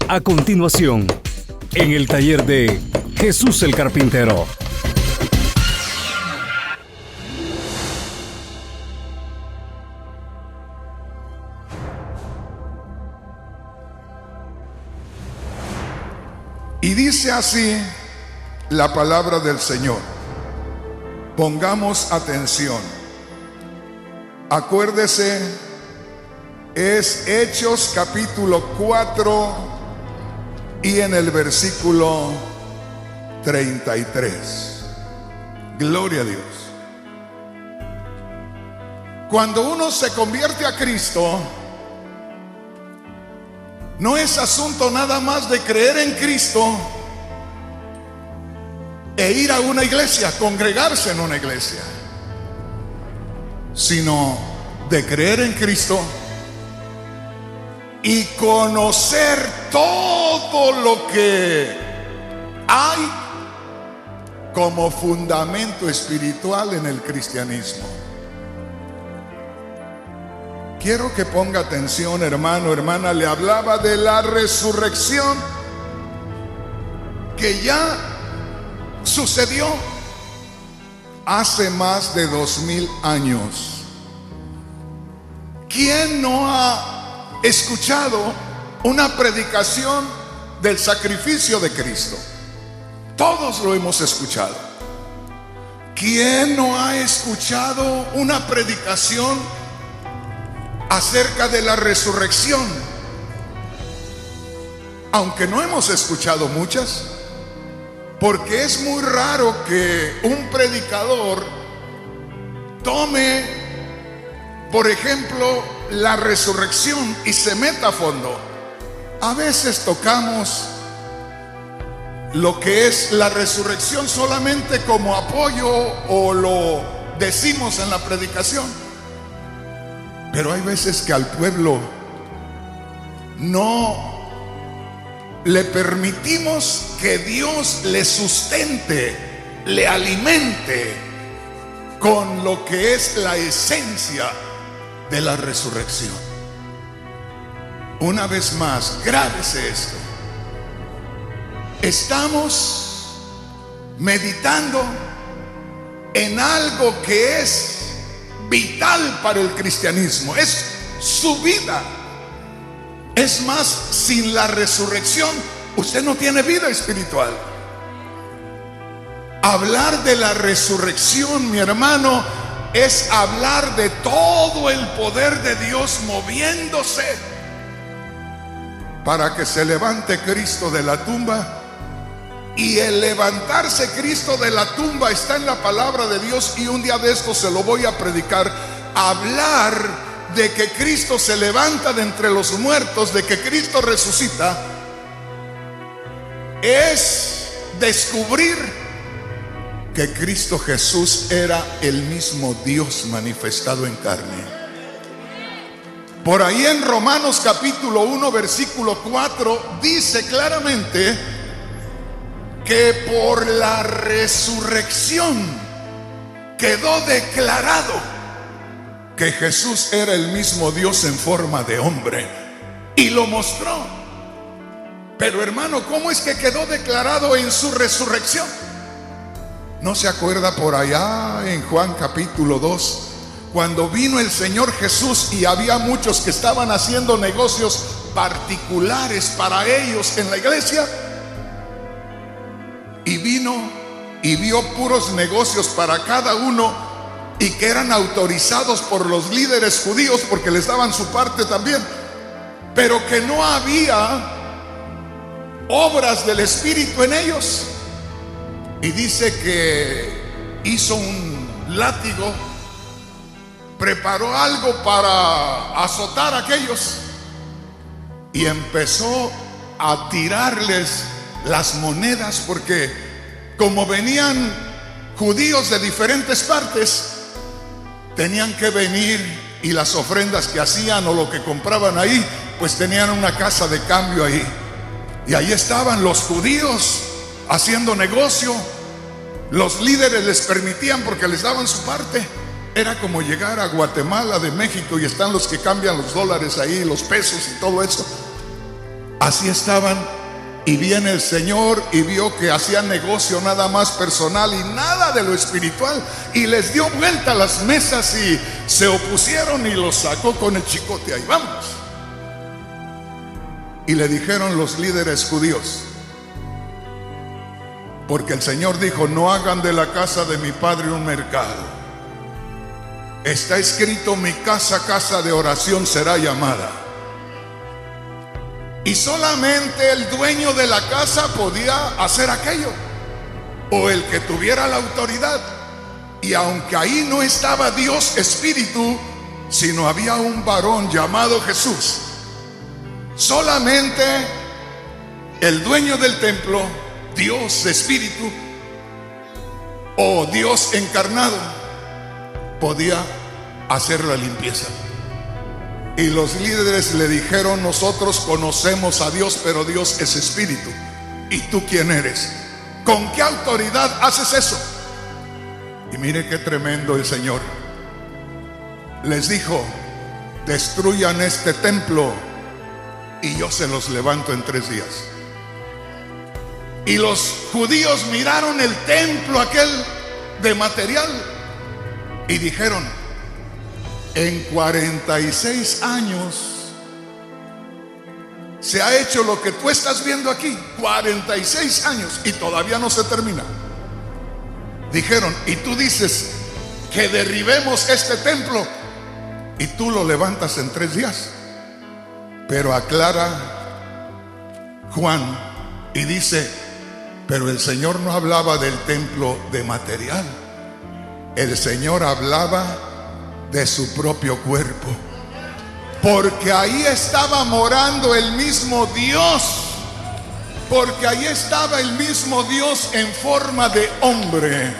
A continuación, en el taller de Jesús el Carpintero. Y dice así la palabra del Señor. Pongamos atención. Acuérdese, es Hechos capítulo 4 y en el versículo 33. Gloria a Dios. Cuando uno se convierte a Cristo, no es asunto nada más de creer en Cristo e ir a una iglesia, congregarse en una iglesia, sino de creer en Cristo y conocer todo lo que hay como fundamento espiritual en el cristianismo. Quiero que ponga atención, hermano, hermana. Le hablaba de la resurrección que ya sucedió hace más de 2000 años. ¿Quién no ha escuchado una predicación del sacrificio de Cristo? Todos lo hemos escuchado. ¿Quién no ha escuchado una predicación acerca de la resurrección? Aunque no hemos escuchado muchas, porque es muy raro que un predicador tome, por ejemplo, la resurrección y se meta a fondo. A veces tocamos lo que es la resurrección solamente como apoyo o lo decimos en la predicación. Pero hay veces que al pueblo no le permitimos que Dios le sustente, le alimente con lo que es la esencia de la resurrección. Una vez más, grábese esto. Estamos meditando en algo que es vital para el cristianismo, es su vida. Es más, sin la resurrección usted no tiene vida espiritual. Hablar de la resurrección, mi hermano, es hablar de todo el poder de Dios moviéndose para que se levante Cristo de la tumba. Y el levantarse Cristo de la tumba está en la palabra de Dios, y un día de esto se lo voy a predicar. Hablar de que Cristo se levanta de entre los muertos, de que Cristo resucita, es descubrir que Cristo Jesús era el mismo Dios manifestado en carne. Por ahí en Romanos capítulo 1 versículo 4 dice claramente que por la resurrección quedó declarado que Jesús era el mismo Dios en forma de hombre, y lo mostró. Pero hermano, ¿cómo es que quedó declarado en su resurrección? ¿No se acuerda por allá en Juan capítulo 2, cuando vino el Señor Jesús y había muchos que estaban haciendo negocios particulares para ellos en la iglesia? Y vino y vio puros negocios para cada uno, y que eran autorizados por los líderes judíos porque les daban su parte también, pero que no había obras del Espíritu en ellos. Y dice que hizo un látigo, preparó algo para azotar a aquellos y empezó a tirarles las monedas, porque como venían judíos de diferentes partes, tenían que venir, y las ofrendas que hacían o lo que compraban ahí, pues tenían una casa de cambio ahí, y ahí estaban los judíos haciendo negocio. Los líderes les permitían porque les daban su parte, Era como llegar a Guatemala de México y están los que cambian los dólares ahí, los pesos y todo eso. Así estaban, y viene el Señor y vio que hacían negocio nada más personal y nada de lo espiritual, y les dio vuelta a las mesas y se opusieron y los sacó con el chicote. Ahí vamos. Y le dijeron los líderes judíos, porque el Señor dijo: no hagan de la casa de mi padre un mercado. Está escrito: mi casa, casa de oración será llamada. Y solamente el dueño de la casa podía hacer aquello, o el que tuviera la autoridad. Y aunque ahí no estaba Dios Espíritu, sino había un varón llamado Jesús, solamente el dueño del templo, Dios Espíritu o Dios encarnado, podía hacer la limpieza. Y los líderes le dijeron: nosotros conocemos a Dios, pero Dios es Espíritu. ¿Y tú quién eres? ¿Con qué autoridad haces eso? Y mire qué tremendo el Señor. Les dijo: destruyan este templo y yo se los levanto en 3 días. Y los judíos miraron el templo aquel de material y dijeron: en 46 años se ha hecho lo que tú estás viendo aquí. 46 años y todavía no se termina. Dijeron: y tú dices que derribemos este templo y tú lo levantas en 3 días. Pero aclara Juan y dice: pero el Señor no hablaba del templo de material, el Señor hablaba de su propio cuerpo, porque ahí estaba morando el mismo Dios, porque ahí estaba el mismo Dios en forma de hombre.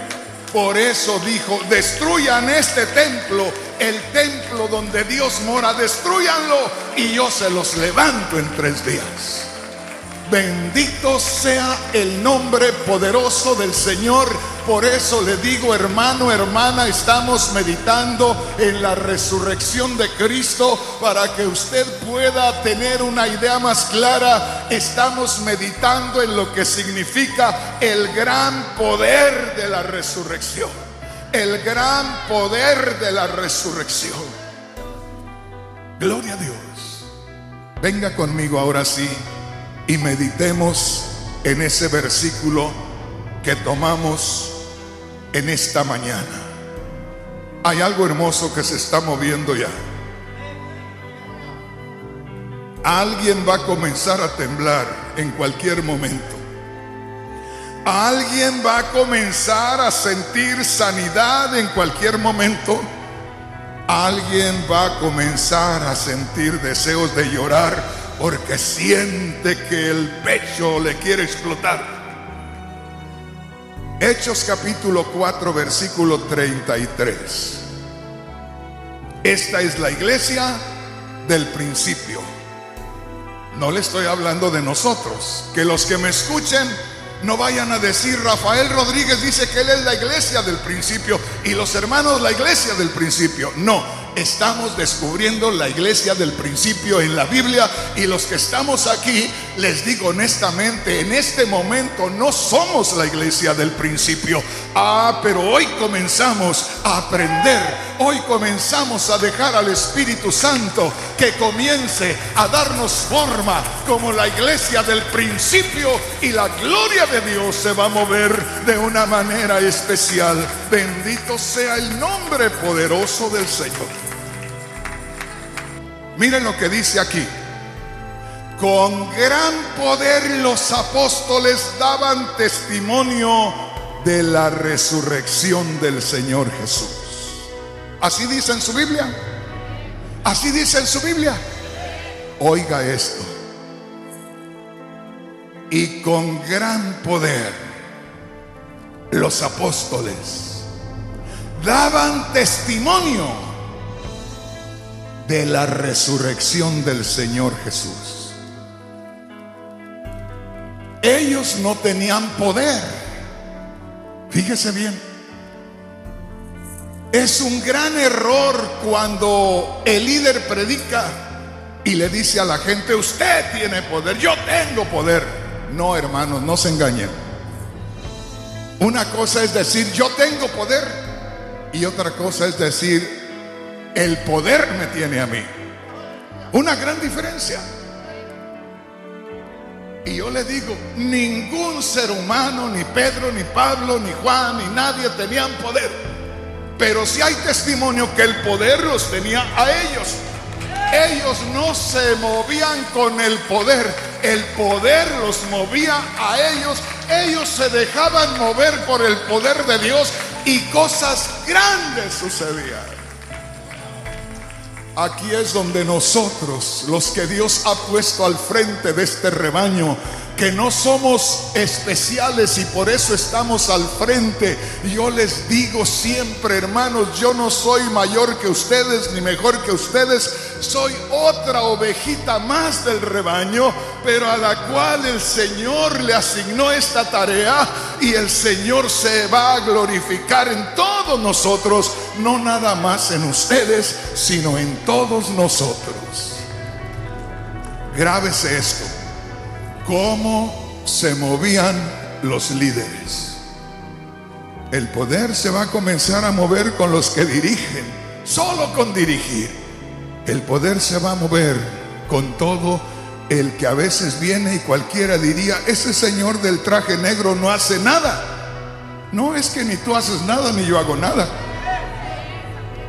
Por eso dijo: destruyan este templo, el templo donde Dios mora, destruyanlo y yo se los levanto en 3 días. Bendito sea el nombre poderoso del Señor. Por eso le digo, hermano, hermana, estamos meditando en la resurrección de Cristo para que usted pueda tener una idea más clara. Estamos meditando en lo que significa el gran poder de la resurrección. El gran poder de la resurrección. Gloria a Dios. Venga conmigo ahora sí y meditemos en ese versículo que tomamos en esta mañana. Hay algo hermoso que se está moviendo ya. Alguien va a comenzar a temblar en cualquier momento. Alguien va a comenzar a sentir sanidad en cualquier momento. Alguien va a comenzar a sentir deseos de llorar porque siente que el pecho le quiere explotar. Hechos capítulo 4 versículo 33. Esta es la iglesia del principio. No le estoy hablando de nosotros. Que los que me escuchen no vayan a decir: Rafael Rodríguez dice que él es la iglesia del principio y los hermanos la iglesia del principio. No. Estamos descubriendo la iglesia del principio en la Biblia, y los que estamos aquí, les digo honestamente, en este momento no somos la iglesia del principio. Pero hoy comenzamos a aprender, hoy comenzamos a dejar al Espíritu Santo que comience a darnos forma como la iglesia del principio, y la gloria de Dios se va a mover de una manera especial. Bendito sea el nombre poderoso del Señor. Miren lo que dice aquí: con gran poder los apóstoles daban testimonio de la resurrección del Señor Jesús. ¿Así dice en su Biblia? ¿Así dice en su Biblia? Oiga esto: y con gran poder los apóstoles daban testimonio de la resurrección del Señor Jesús. Ellos no tenían poder. Fíjese bien. Es un gran error cuando el líder predica y le dice a la gente: usted tiene poder, yo tengo poder. No, hermanos, no se engañen. Una cosa es decir yo tengo poder, y otra cosa es decir el poder me tiene a mí. Una gran diferencia. Y yo le digo, ningún ser humano, ni Pedro, ni Pablo, ni Juan, ni nadie tenían poder. Pero sí hay testimonio que el poder los tenía a ellos. Ellos no se movían con el poder los movía a ellos. Ellos se dejaban mover por el poder de Dios y cosas grandes sucedían. Aquí es donde nosotros, los que Dios ha puesto al frente de este rebaño, que no somos especiales y por eso estamos al frente, yo les digo siempre, hermanos, yo no soy mayor que ustedes ni mejor que ustedes, soy otra ovejita más del rebaño, pero a la cual el Señor le asignó esta tarea, y el Señor se va a glorificar en todos nosotros, no nada más en ustedes, sino en todos nosotros. Grábese esto: cómo se movían los líderes. El poder se va a comenzar a mover con los que dirigen, solo con dirigir. El poder se va a mover con todo el que a veces viene y cualquiera diría: ese señor del traje negro no hace nada. No, es que ni tú haces nada ni yo hago nada.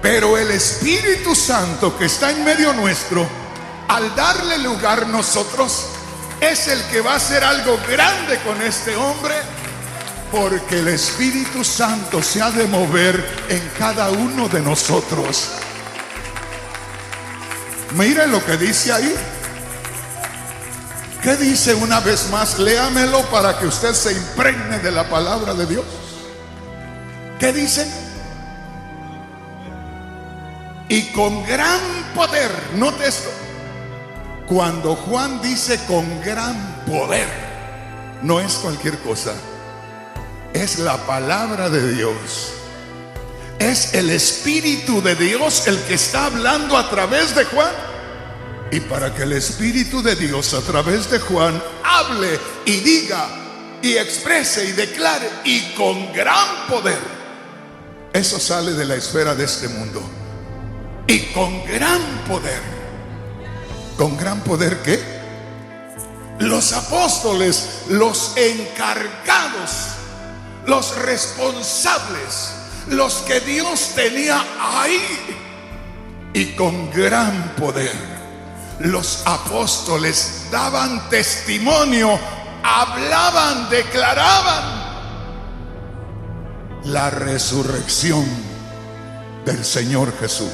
Pero el Espíritu Santo que está en medio nuestro, al darle lugar nosotros, es el que va a hacer algo grande con este hombre, porque el Espíritu Santo se ha de mover en cada uno de nosotros. Mire lo que dice ahí. ¿Qué dice una vez más? Léamelo para que usted se impregne de la palabra de Dios. ¿Qué dice? Y con gran poder, note esto. Cuando Juan dice con gran poder, no es cualquier cosa, es la palabra de Dios. Es el Espíritu de Dios el que está hablando a través de Juan. Y para que el Espíritu de Dios a través de Juan hable y diga y exprese y declare, y con gran poder, eso sale de la esfera de este mundo. Y con gran poder. ¿Con gran poder qué? Los apóstoles, los encargados, los responsables, los que Dios tenía ahí, y con gran poder los apóstoles daban testimonio, hablaban, declaraban la resurrección del Señor Jesús.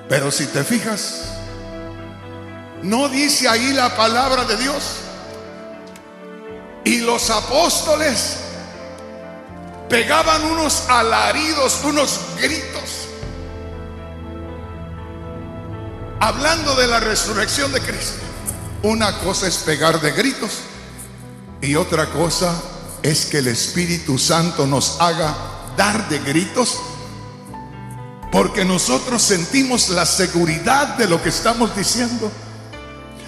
Pero si te fijas, no dice ahí la palabra de Dios. Y los apóstoles pegaban unos alaridos, unos gritos, hablando de la resurrección de Cristo. Una cosa es pegar de gritos y otra cosa es que el Espíritu Santo nos haga dar de gritos, porque nosotros sentimos la seguridad de lo que estamos diciendo,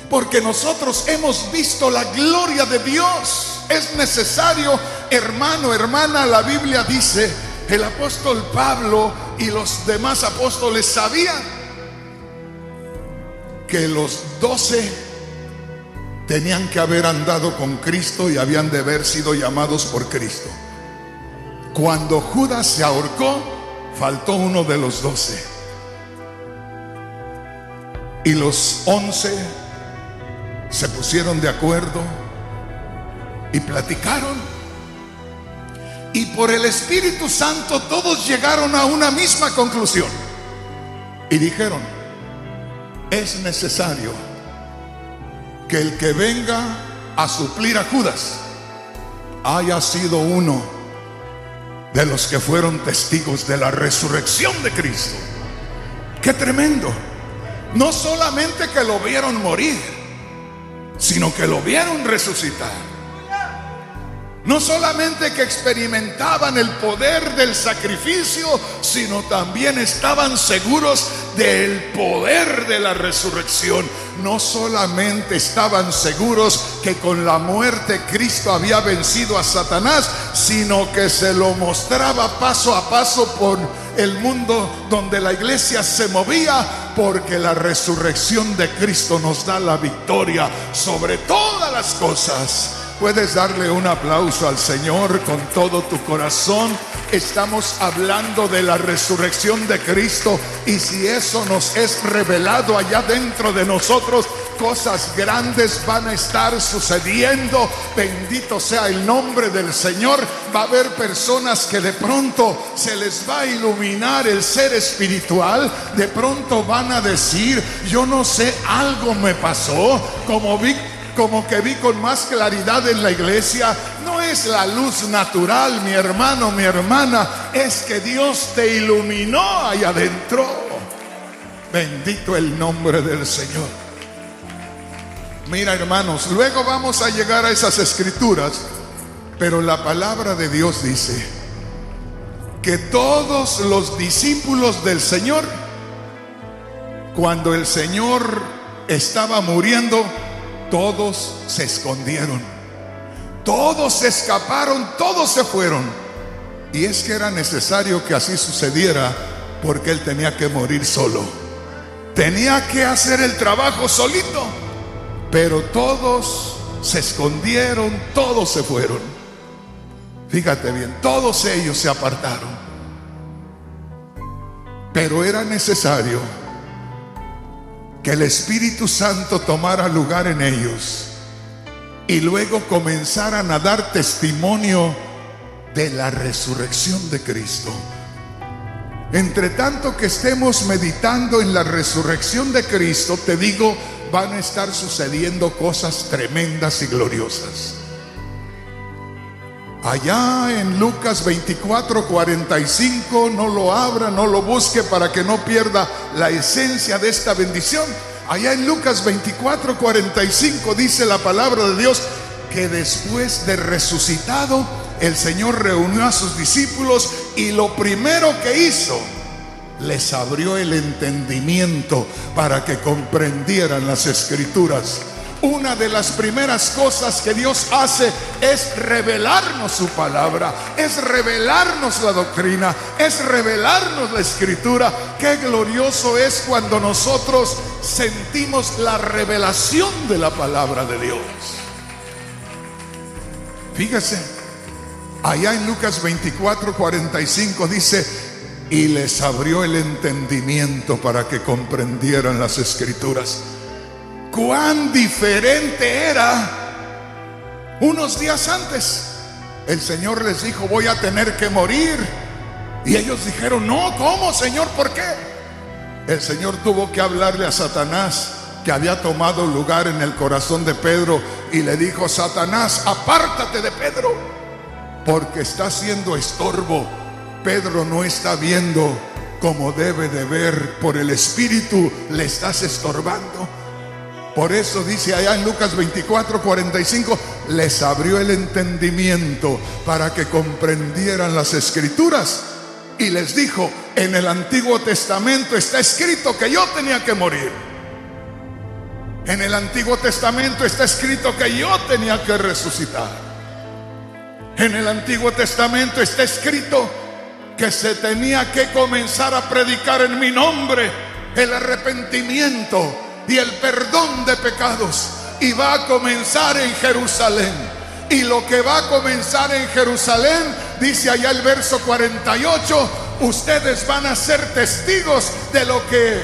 porque nosotros hemos visto la gloria de Dios. Es necesario, hermano, hermana, la Biblia dice, el apóstol Pablo y los demás apóstoles sabían que los 12 tenían que haber andado con Cristo y habían de haber sido llamados por Cristo. Cuando Judas se ahorcó, faltó uno de los 12. Y los 11 se pusieron de acuerdo y platicaron. Y por el Espíritu Santo todos llegaron a una misma conclusión. Y dijeron: es necesario que el que venga a suplir a Judas haya sido uno de los que fueron testigos de la resurrección de Cristo. ¡Qué tremendo! No solamente que lo vieron morir, sino que lo vieron resucitar. No solamente que experimentaban el poder del sacrificio, sino también estaban seguros del poder de la resurrección. No solamente estaban seguros que con la muerte Cristo había vencido a Satanás, sino que se lo mostraba paso a paso por el mundo donde la iglesia se movía, porque la resurrección de Cristo nos da la victoria sobre todas las cosas. Puedes darle un aplauso al Señor con todo tu corazón. Estamos hablando de la resurrección de Cristo, y si eso nos es revelado allá dentro de nosotros, cosas grandes van a estar sucediendo. Bendito sea el nombre del Señor. Va a haber personas que de pronto se les va a iluminar el ser espiritual. De pronto van a decir: yo no sé, algo me pasó, como que vi con más claridad en la iglesia. No es la luz natural, mi hermano, mi hermana, es que Dios te iluminó allá adentro. Bendito el nombre del Señor. Mira, hermanos, luego vamos a llegar a esas escrituras, pero la palabra de Dios dice que todos los discípulos del Señor, cuando el Señor estaba muriendo, todos se escondieron, todos se escaparon, todos se fueron. Y es que era necesario que así sucediera, porque Él tenía que morir solo, tenía que hacer el trabajo solito. Pero todos se escondieron, todos se fueron. Fíjate bien, todos ellos se apartaron. Pero era necesario que el Espíritu Santo tomara lugar en ellos y luego comenzaran a dar testimonio de la resurrección de Cristo. Entre tanto que estemos meditando en la resurrección de Cristo, te digo, van a estar sucediendo cosas tremendas y gloriosas. Allá en Lucas 24:45, no lo abra, no lo busque para que no pierda la esencia de esta bendición. Allá en Lucas 24:45 dice la palabra de Dios que después de resucitado, el Señor reunió a sus discípulos y lo primero que hizo, les abrió el entendimiento para que comprendieran las escrituras. Una de las primeras cosas que Dios hace es revelarnos su palabra, es revelarnos la doctrina, es revelarnos la escritura. Qué glorioso es cuando nosotros sentimos la revelación de la palabra de Dios. Fíjese, allá en Lucas 24:45 dice: y les abrió el entendimiento para que comprendieran las escrituras. Cuán diferente era. Unos días antes el Señor les dijo: voy a tener que morir. Y ellos dijeron: no, ¿cómo, Señor? ¿Por qué? El Señor tuvo que hablarle a Satanás, que había tomado lugar en el corazón de Pedro, y le dijo: Satanás, apártate de Pedro, porque está siendo estorbo. Pedro no está viendo como debe de ver. Por el Espíritu le estás estorbando. Por eso dice allá en Lucas 24:45, les abrió el entendimiento para que comprendieran las escrituras. Y les dijo: en el Antiguo Testamento está escrito que yo tenía que morir. En el Antiguo Testamento está escrito que yo tenía que resucitar. En el Antiguo Testamento está escrito que se tenía que comenzar a predicar en mi nombre el arrepentimiento y el perdón de pecados, y va a comenzar en Jerusalén. Y lo que va a comenzar en Jerusalén, dice allá el verso 48, ustedes van a ser testigos de lo que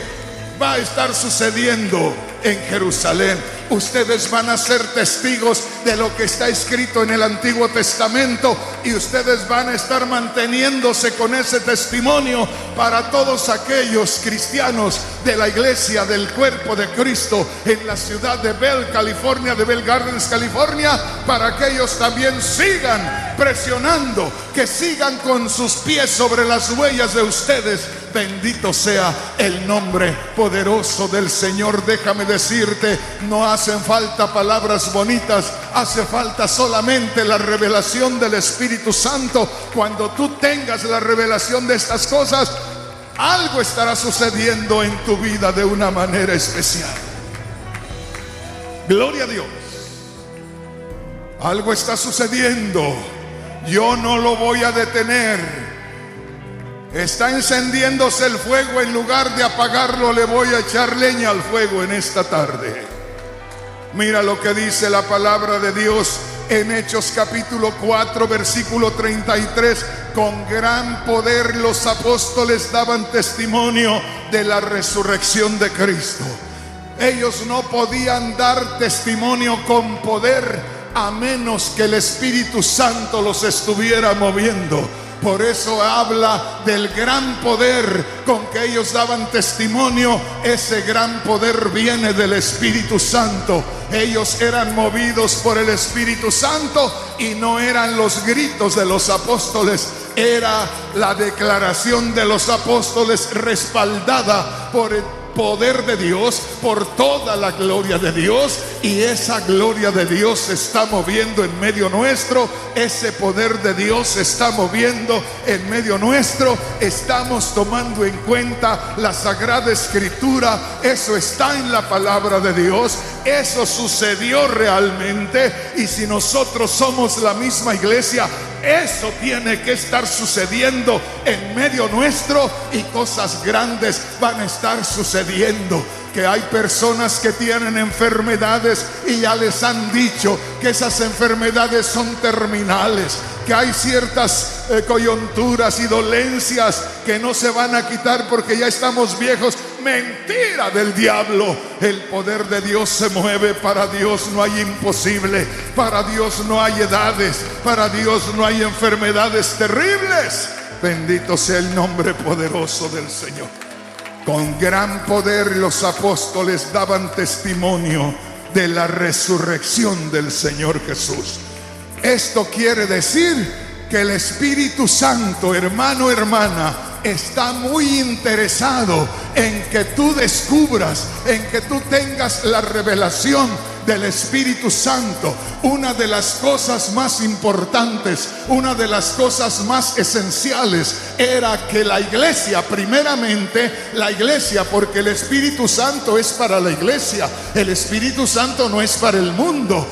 va a estar sucediendo en Jerusalén. Ustedes van a ser testigos de lo que está escrito en el Antiguo Testamento, y ustedes van a estar manteniéndose con ese testimonio para todos aquellos cristianos de la iglesia del cuerpo de Cristo en la ciudad de Bell, California, de Bell Gardens, California, para que ellos también sigan presionando, que sigan con sus pies sobre las huellas de ustedes, Bendito sea el nombre poderoso del Señor. Déjame decirte, no hacen falta palabras bonitas, hace falta solamente la revelación del Espíritu Santo. Cuando tú tengas la revelación de estas cosas, algo estará sucediendo en tu vida de una manera especial. Gloria a Dios. Algo está sucediendo. Yo no lo voy a detener. Está encendiéndose el fuego. En lugar de apagarlo, le voy a echar leña al fuego en esta tarde. Mira lo que dice la palabra de Dios en Hechos capítulo 4 versículo 33. Con gran poder los apóstoles daban testimonio de la resurrección de Cristo. Ellos no podían dar testimonio con poder a menos que el Espíritu Santo los estuviera moviendo. Por eso habla del gran poder con que ellos daban testimonio. Ese gran poder viene del Espíritu Santo. Ellos eran movidos por el Espíritu Santo y no eran los gritos de los apóstoles. Era la declaración de los apóstoles respaldada por el poder de Dios, por toda la gloria de Dios. Y esa gloria de Dios se está moviendo en medio nuestro. Ese poder de Dios se está moviendo en medio nuestro. Estamos tomando en cuenta la Sagrada Escritura. Eso está en la palabra de Dios. Eso sucedió realmente. Y si nosotros somos la misma iglesia, eso tiene que estar sucediendo en medio nuestro, y cosas grandes van a estar sucediendo. Que hay personas que tienen enfermedades y ya les han dicho que esas enfermedades son terminales, que hay ciertas coyunturas y dolencias que no se van a quitar porque ya estamos viejos. Mentira del diablo. El poder de Dios se mueve. Para Dios no hay imposible. Para Dios no hay edades. Para Dios no hay enfermedades terribles. Bendito sea el nombre poderoso del Señor. Con gran poder los apóstoles daban testimonio de la resurrección del Señor Jesús. Esto quiere decir que el Espíritu Santo, hermano, hermana, está muy interesado en que tú descubras, en que tú tengas la revelación del Espíritu Santo. Una de las cosas más importantes, una de las cosas más esenciales era que la iglesia, primeramente la iglesia, porque el Espíritu Santo es para la iglesia, el Espíritu Santo no es para el mundo.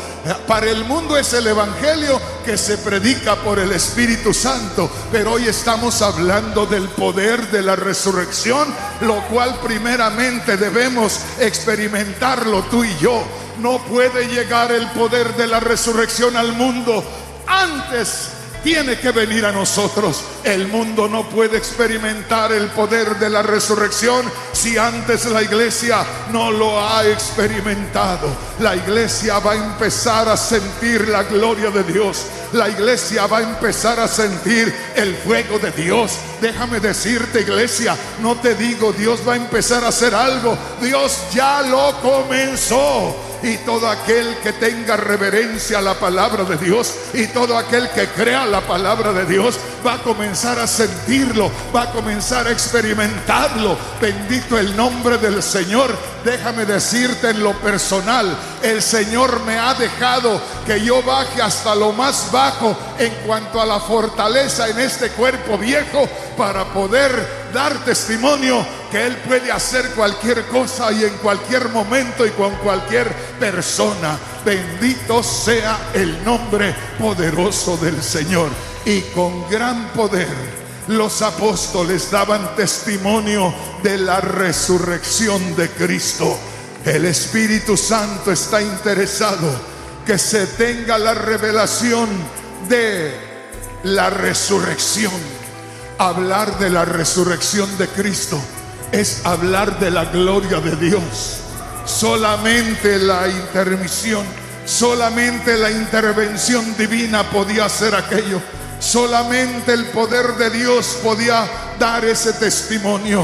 Para el mundo es el evangelio que se predica por el Espíritu Santo, pero hoy estamos hablando del poder de la resurrección, lo cual primeramente debemos experimentarlo tú y yo. No puede llegar el poder de la resurrección al mundo, antes tiene que venir a nosotros. El mundo no puede experimentar el poder de la resurrección si antes la iglesia no lo ha experimentado. La iglesia va a empezar a sentir la gloria de Dios. La iglesia va a empezar a sentir el fuego de Dios. Déjame decirte, iglesia, no te digo Dios va a empezar a hacer algo. Dios ya lo comenzó. Y todo aquel que tenga reverencia a la palabra de Dios, y todo aquel que crea la palabra de Dios, va a comenzar a sentirlo, va a comenzar a experimentarlo. Bendito el nombre del Señor. Déjame decirte en lo personal, el Señor me ha dejado que yo baje hasta lo más bajo en cuanto a la fortaleza en este cuerpo viejo, para poder dar testimonio que Él puede hacer cualquier cosa y en cualquier momento y con cualquier persona. Bendito sea el nombre poderoso del Señor. Y con gran poder los apóstoles daban testimonio de la resurrección de Cristo. El Espíritu Santo está interesado que se tenga la revelación de la resurrección. Hablar de la resurrección de Cristo es hablar de la gloria de Dios. Solamente la intermisión, solamente la intervención divina podía hacer aquello. Solamente el poder de Dios podía dar ese testimonio.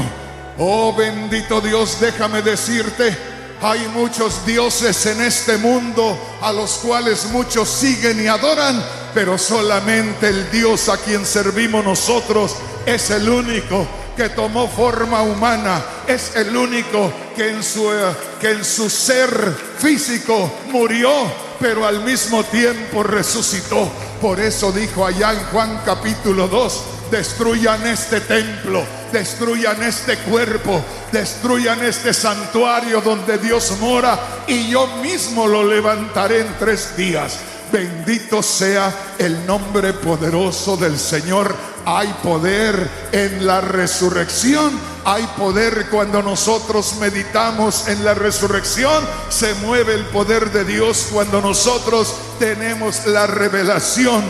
Oh bendito Dios, déjame decirte, hay muchos dioses en este mundo a los cuales muchos siguen y adoran, pero solamente el Dios a quien servimos nosotros es el único que tomó forma humana. Es el único que en su ser físico murió, pero al mismo tiempo resucitó. Por eso dijo allá en Juan capítulo 2: destruyan este templo, destruyan este cuerpo, destruyan este santuario donde Dios mora, y yo mismo lo levantaré en 3 días. Bendito sea el nombre poderoso del Señor. Hay poder en la resurrección. Hay poder cuando nosotros meditamos en la resurrección. Se mueve el poder de Dios cuando nosotros tenemos la revelación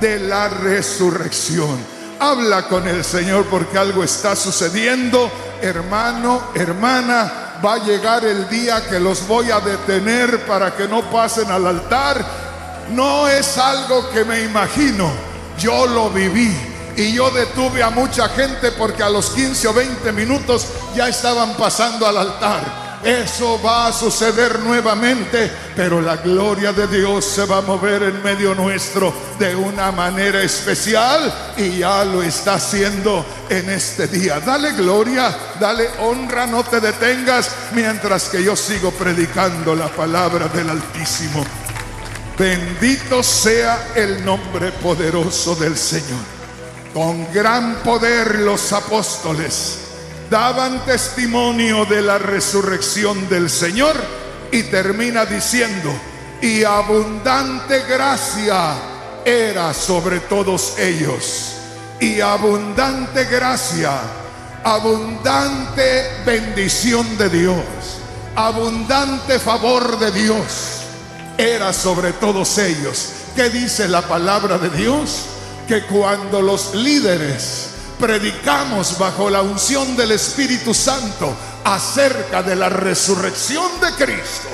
de la resurrección. Habla con el Señor, porque algo está sucediendo. Hermano, hermana, va a llegar el día que los voy a detener para que no pasen al altar. No es algo que me imagino, yo lo viví. Y yo detuve a mucha gente porque a los 15 o 20 minutos ya estaban pasando al altar. Eso va a suceder nuevamente, pero la gloria de Dios se va a mover en medio nuestro de una manera especial, y ya lo está haciendo en este día. Dale gloria, dale honra, no te detengas mientras que yo sigo predicando la palabra del Altísimo. Bendito sea el nombre poderoso del Señor. Con gran poder los apóstoles daban testimonio de la resurrección del Señor, y termina diciendo: y abundante gracia era sobre todos ellos. Y abundante gracia, abundante bendición de Dios, abundante favor de Dios era sobre todos ellos. ¿Qué dice la palabra de Dios? Que cuando los líderes predicamos bajo la unción del Espíritu Santo acerca de la resurrección de Cristo,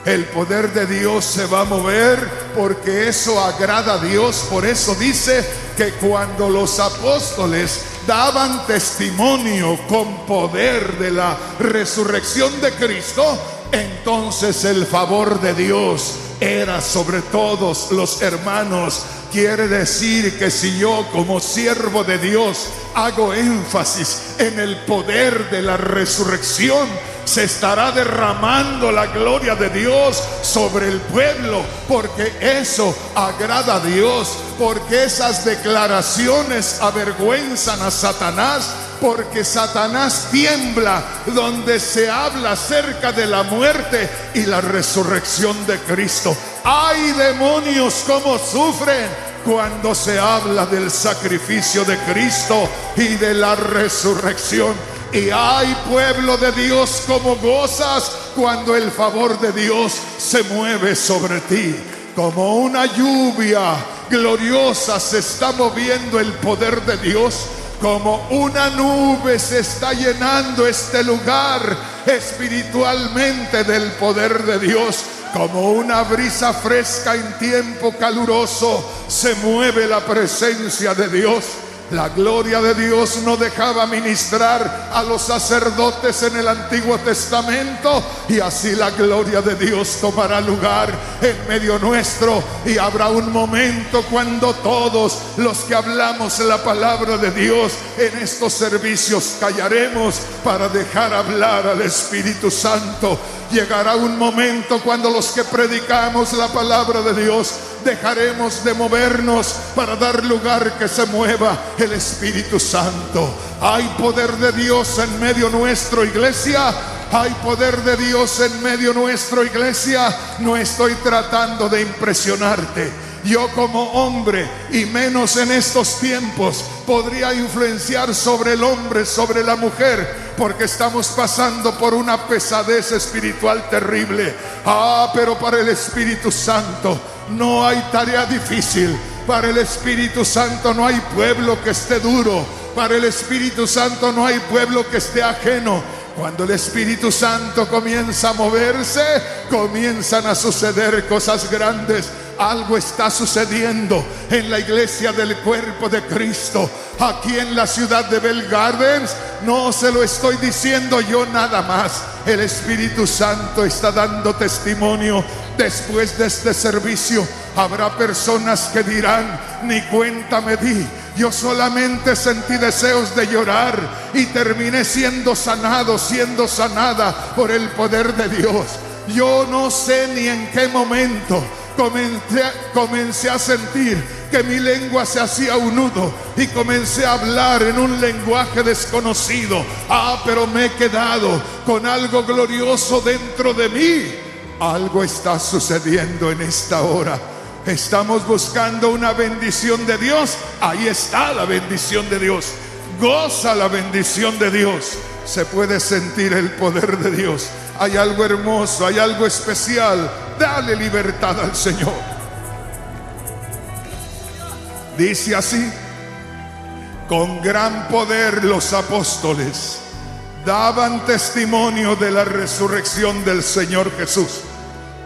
el poder de Dios se va a mover, porque eso agrada a Dios. Por eso dice que cuando los apóstoles daban testimonio con poder de la resurrección de Cristo, entonces el favor de Dios era sobre todos los hermanos. Quiere decir que si yo, como siervo de Dios, hago énfasis en el poder de la resurrección, se estará derramando la gloria de Dios sobre el pueblo, porque eso agrada a Dios, porque esas declaraciones avergüenzan a Satanás, porque Satanás tiembla donde se habla acerca de la muerte y la resurrección de Cristo. ¡Ay, demonios, cómo sufren cuando se habla del sacrificio de Cristo y de la resurrección! Y ay, pueblo de Dios, cómo gozas cuando el favor de Dios se mueve sobre ti. Como una lluvia gloriosa se está moviendo el poder de Dios. Como una nube se está llenando este lugar espiritualmente del poder de Dios. Como una brisa fresca en tiempo caluroso se mueve la presencia de Dios. La gloria de Dios no dejaba ministrar a los sacerdotes en el Antiguo Testamento, y así la gloria de Dios tomará lugar en medio nuestro. Y habrá un momento cuando todos los que hablamos la palabra de Dios en estos servicios callaremos para dejar hablar al Espíritu Santo. Llegará un momento cuando los que predicamos la palabra de Dios dejaremos de movernos para dar lugar que se mueva el Espíritu Santo. Hay poder de Dios en medio nuestro, iglesia. Hay poder de Dios en medio nuestro, iglesia. No estoy tratando de impresionarte. Yo como hombre, y menos en estos tiempos, podría influenciar sobre el hombre, sobre la mujer, porque estamos pasando por una pesadez espiritual terrible. Pero para el Espíritu Santo no hay tarea difícil. Para el Espíritu Santo no hay pueblo que esté duro. Para el Espíritu Santo no hay pueblo que esté ajeno. Cuando el Espíritu Santo comienza a moverse, comienzan a suceder cosas grandes. Algo está sucediendo en la iglesia del cuerpo de Cristo. Aquí en la ciudad de Bell Gardens, no se lo estoy diciendo yo nada más. El Espíritu Santo está dando testimonio. Después de este servicio habrá personas que dirán: ni cuenta me di Yo solamente sentí deseos de llorar y terminé siendo sanado, siendo sanada por el poder de Dios. Yo no sé ni en qué momento comencé a sentir que mi lengua se hacía un nudo y comencé a hablar en un lenguaje desconocido. Pero me he quedado con algo glorioso dentro de mí. Algo está sucediendo en esta hora. Estamos buscando una bendición de Dios. Ahí está la bendición de Dios. Goza la bendición de Dios. Se puede sentir el poder de Dios. Hay algo hermoso, hay algo especial. Dale libertad al Señor. Dice así: con gran poder los apóstoles daban testimonio de la resurrección del Señor Jesús.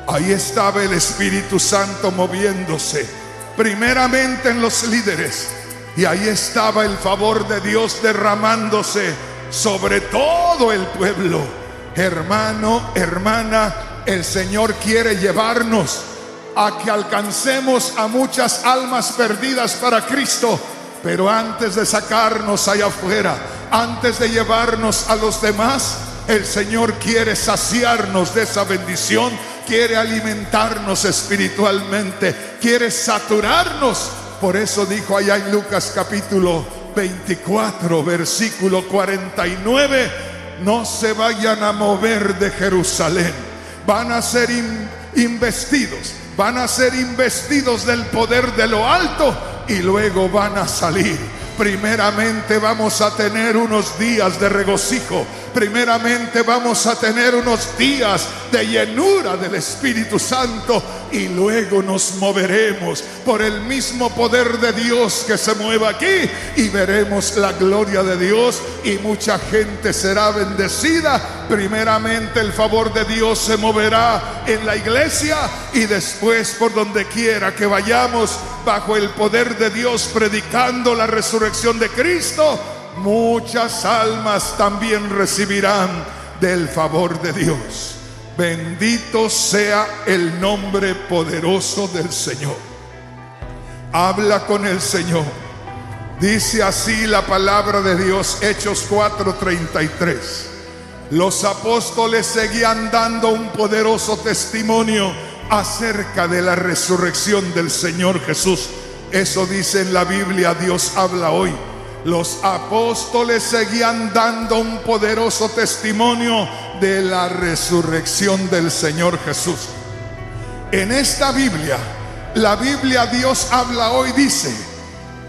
Ahí estaba el Espíritu Santo moviéndose, primeramente en los líderes, y ahí estaba el favor de Dios derramándose sobre todo el pueblo. Hermano, hermana, el Señor quiere llevarnos a que alcancemos a muchas almas perdidas para Cristo. Pero antes de sacarnos allá afuera, antes de llevarnos a los demás, el Señor quiere saciarnos de esa bendición, quiere alimentarnos espiritualmente, quiere saturarnos. Por eso dijo allá en Lucas capítulo 24, versículo 49: no se vayan a mover de Jerusalén. Van a ser investidos, van a ser investidos del poder de lo alto y luego van a salir. Primeramente vamos a tener unos días de regocijo. Primeramente vamos a tener unos días de llenura del Espíritu Santo y luego nos moveremos por el mismo poder de Dios que se mueve aquí y veremos la gloria de Dios y mucha gente será bendecida. Primeramente el favor de Dios se moverá en la iglesia y después por donde quiera que vayamos bajo el poder de Dios predicando la resurrección de Cristo, muchas almas también recibirán del favor de Dios. Bendito sea el nombre poderoso del Señor. Habla con el Señor. Dice así la palabra de Dios, Hechos 4:33. Los apóstoles seguían dando un poderoso testimonio acerca de la resurrección del Señor Jesús. Eso dice en la Biblia, Dios habla hoy. Los apóstoles seguían dando un poderoso testimonio de la resurrección del Señor Jesús. En esta Biblia, la Biblia Dios habla hoy dice: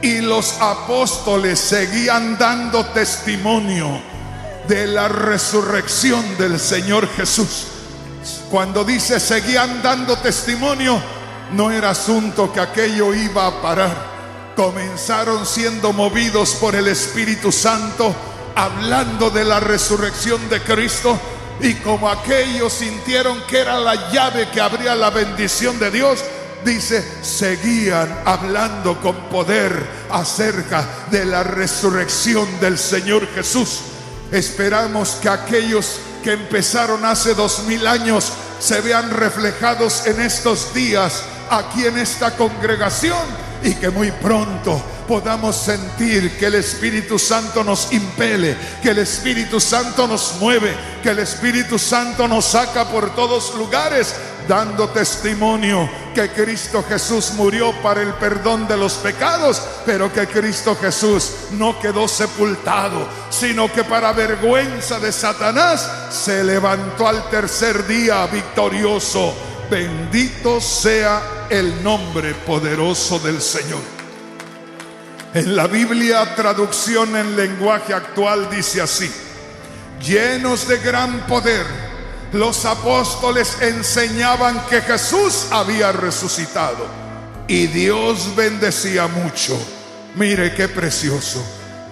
y los apóstoles seguían dando testimonio de la resurrección del Señor Jesús. Cuando dice seguían dando testimonio, no era asunto que aquello iba a parar. Comenzaron siendo movidos por el Espíritu Santo, hablando de la resurrección de Cristo, y como aquellos sintieron que era la llave que abría la bendición de Dios, dice, seguían hablando con poder acerca de la resurrección del Señor Jesús. Esperamos que aquellos que empezaron hace 2000 años se vean reflejados en estos días aquí en esta congregación, y que muy pronto podamos sentir que el Espíritu Santo nos impele, que el Espíritu Santo nos mueve, que el Espíritu Santo nos saca por todos lugares, dando testimonio que Cristo Jesús murió para el perdón de los pecados, pero que Cristo Jesús no quedó sepultado, sino que para vergüenza de Satanás se levantó al tercer día victorioso. Bendito sea el nombre poderoso del Señor. En la Biblia, traducción en lenguaje actual, dice así: llenos de gran poder, los apóstoles enseñaban que Jesús había resucitado y Dios bendecía mucho. Mire qué precioso.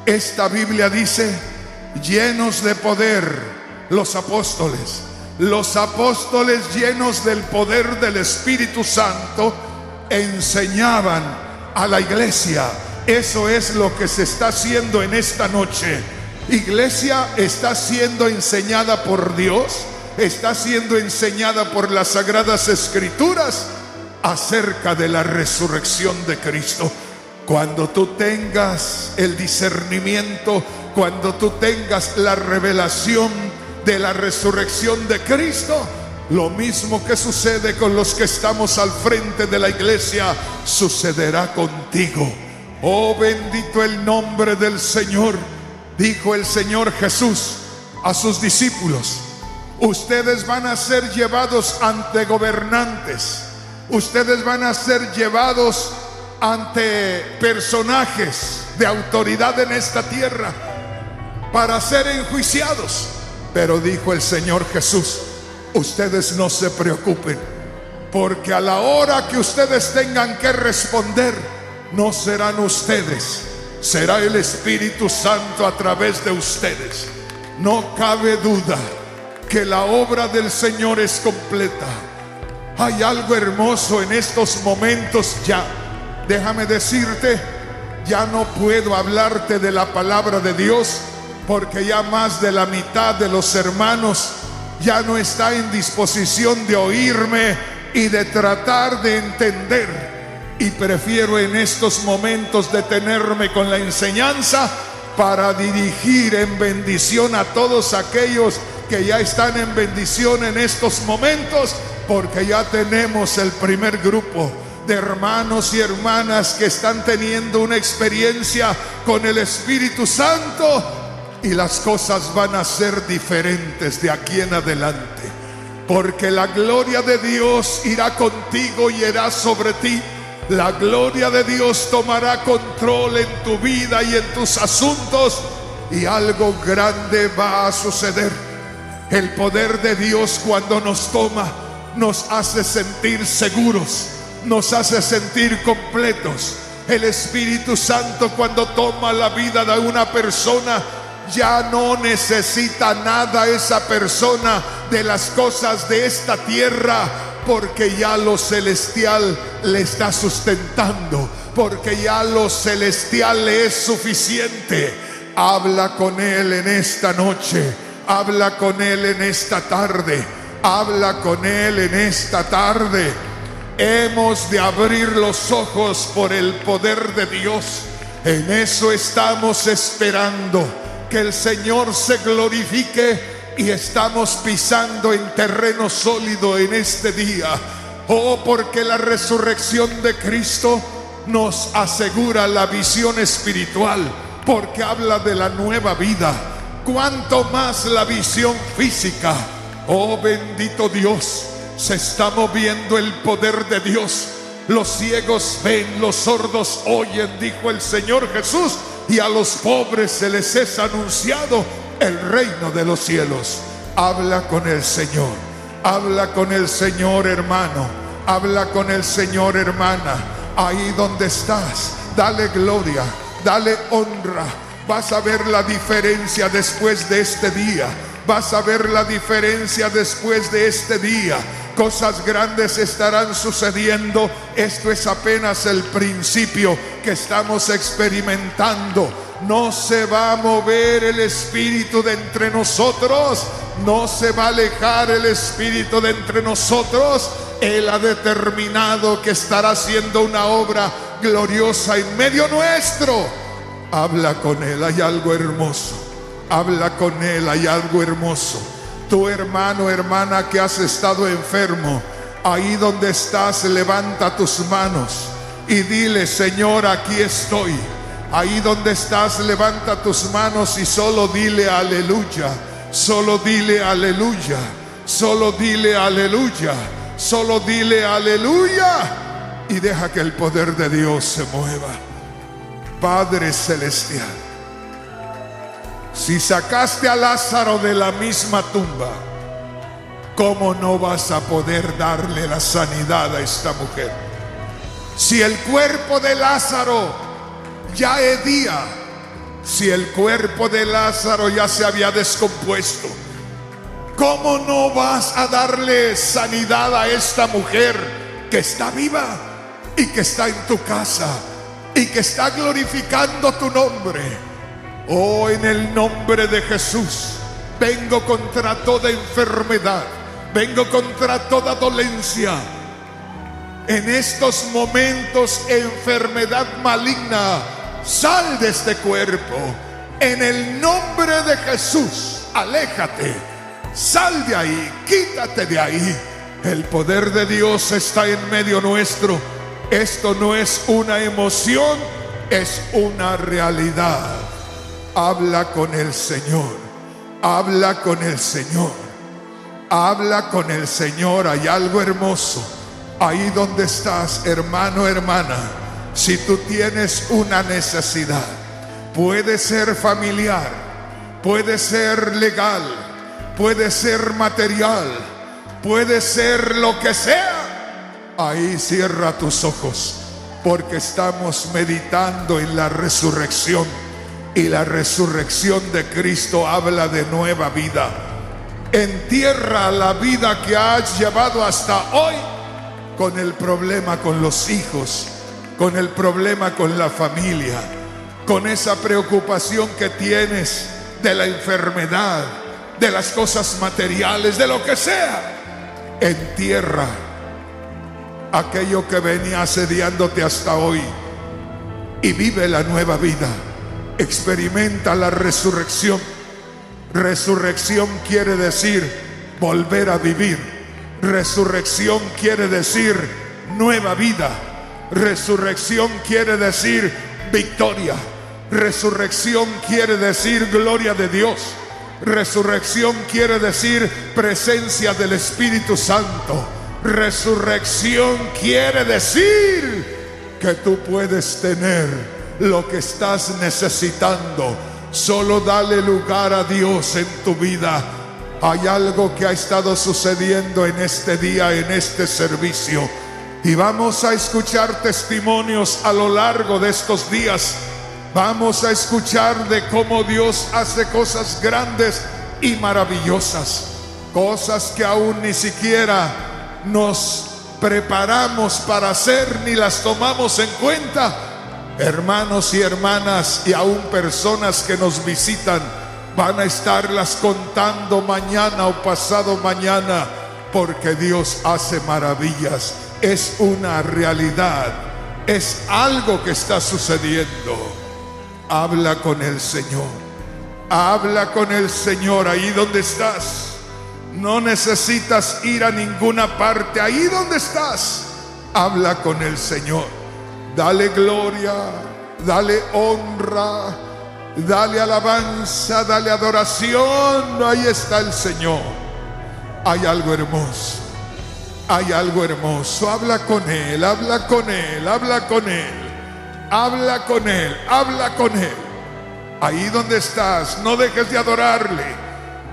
Esta Biblia dice: llenos de poder, los apóstoles. Los apóstoles, llenos del poder del Espíritu Santo, enseñaban a la iglesia. Eso es lo que se está haciendo en esta noche. Iglesia está siendo enseñada por Dios, está siendo enseñada por las Sagradas Escrituras acerca de la resurrección de Cristo. Cuando tú tengas el discernimiento, cuando tú tengas la revelación de la resurrección de Cristo, lo mismo que sucede con los que estamos al frente de la iglesia, sucederá contigo. Oh, bendito el nombre del Señor. Dijo el Señor Jesús a sus discípulos: ustedes van a ser llevados ante gobernantes, ustedes van a ser llevados ante personajes de autoridad en esta tierra para ser enjuiciados. Pero dijo el Señor Jesús: ustedes no se preocupen, porque a la hora que ustedes tengan que responder, no serán ustedes, será el Espíritu Santo a través de ustedes. No cabe duda que la obra del Señor es completa. Hay algo hermoso en estos momentos ya. Déjame decirte, ya no puedo hablarte de la palabra de Dios, porque ya más de la mitad de los hermanos ya no está en disposición de oírme y de tratar de entender. Y prefiero en estos momentos detenerme con la enseñanza para dirigir en bendición a todos aquellos que ya están en bendición en estos momentos, porque ya tenemos el primer grupo de hermanos y hermanas que están teniendo una experiencia con el Espíritu Santo, y las cosas van a ser diferentes de aquí en adelante, porque la gloria de Dios irá contigo y irá sobre ti. La gloria de Dios tomará control en tu vida y en tus asuntos, y algo grande va a suceder. El poder de Dios, cuando nos toma, nos hace sentir seguros, nos hace sentir completos. El Espíritu Santo, cuando toma la vida de una persona, ya no necesita nada esa persona de las cosas de esta tierra, porque ya lo celestial le está sustentando, porque ya lo celestial le es suficiente. Habla con Él en esta noche, habla con Él en esta tarde, habla con Él en esta tarde. Hemos de abrir los ojos por el poder de Dios. En eso estamos esperando, que el Señor se glorifique, y estamos pisando en terreno sólido en este día. Oh, porque la resurrección de Cristo nos asegura la visión espiritual, porque habla de la nueva vida. Cuanto más la visión física. Oh, bendito Dios, se está moviendo el poder de Dios. Los ciegos ven, los sordos oyen, dijo el Señor Jesús, y a los pobres se les es anunciado el reino de los cielos. Habla con el Señor, habla con el Señor, hermano, habla con el Señor, hermana. Ahí donde estás, dale gloria, dale honra. Vas a ver la diferencia después de este día. Vas a ver la diferencia después de este día. Cosas grandes estarán sucediendo. Esto es apenas el principio que estamos experimentando. No se va a mover el Espíritu de entre nosotros, no se va a alejar el Espíritu de entre nosotros. Él ha determinado que estará haciendo una obra gloriosa en medio nuestro. Habla con Él, hay algo hermoso. Habla con Él, hay algo hermoso. Tu hermano, hermana que has estado enfermo, ahí donde estás, levanta tus manos y dile: Señor, aquí estoy. Ahí donde estás, levanta tus manos y solo dile aleluya. Solo dile aleluya. Solo dile aleluya. Solo dile aleluya. Y deja que el poder de Dios se mueva. Padre celestial, si sacaste a Lázaro de la misma tumba, ¿cómo no vas a poder darle la sanidad a esta mujer? Si el cuerpo de Lázaro ya hedía, si el cuerpo de Lázaro ya se había descompuesto, ¿cómo no vas a darle sanidad a esta mujer que está viva y que está en tu casa y que está glorificando tu nombre? Oh, en el nombre de Jesús, vengo contra toda enfermedad, vengo contra toda dolencia. En estos momentos, enfermedad maligna, sal de este cuerpo. En el nombre de Jesús, aléjate, sal de ahí, quítate de ahí. El poder de Dios está en medio nuestro. Esto no es una emoción, es una realidad. Habla con el Señor, habla con el Señor, habla con el Señor. Hay algo hermoso ahí donde estás, hermano, hermana. Si tú tienes una necesidad, puede ser familiar, puede ser legal, puede ser material, puede ser lo que sea, ahí cierra tus ojos, porque estamos meditando en la resurrección, y la resurrección de Cristo habla de nueva vida. Entierra la vida que has llevado hasta hoy, con el problema con los hijos, con el problema con la familia, con esa preocupación que tienes de la enfermedad, de las cosas materiales, de lo que sea. Entierra aquello que venía asediándote hasta hoy y vive la nueva vida. Experimenta la resurrección. Resurrección quiere decir volver a vivir. Resurrección quiere decir nueva vida. Resurrección quiere decir victoria. Resurrección quiere decir gloria de Dios. Resurrección quiere decir presencia del Espíritu Santo. Resurrección quiere decir que tú puedes tener lo que estás necesitando. Solo dale lugar a Dios en tu vida. Hay algo que ha estado sucediendo en este día, en este servicio, y vamos a escuchar testimonios a lo largo de estos días. Vamos a escuchar de cómo Dios hace cosas grandes y maravillosas, cosas que aún ni siquiera nos preparamos para hacer ni las tomamos en cuenta. Hermanos y hermanas, y aún personas que nos visitan, van a estarlas contando mañana o pasado mañana, porque Dios hace maravillas. Es una realidad, es algo que está sucediendo. Habla con el Señor, habla con el Señor ahí donde estás. No necesitas ir a ninguna parte. Ahí donde estás, habla con el Señor. Dale gloria, dale honra, dale alabanza, dale adoración. Ahí está el Señor. Hay algo hermoso, hay algo hermoso. Habla con Él, habla con Él, habla con Él, habla con Él, habla con Él. Ahí donde estás, no dejes de adorarle.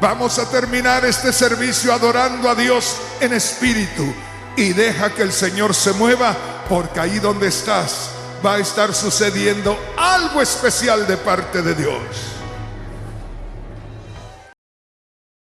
Vamos a terminar este servicio adorando a Dios en espíritu, y deja que el Señor se mueva, porque ahí donde estás va a estar sucediendo algo especial de parte de Dios.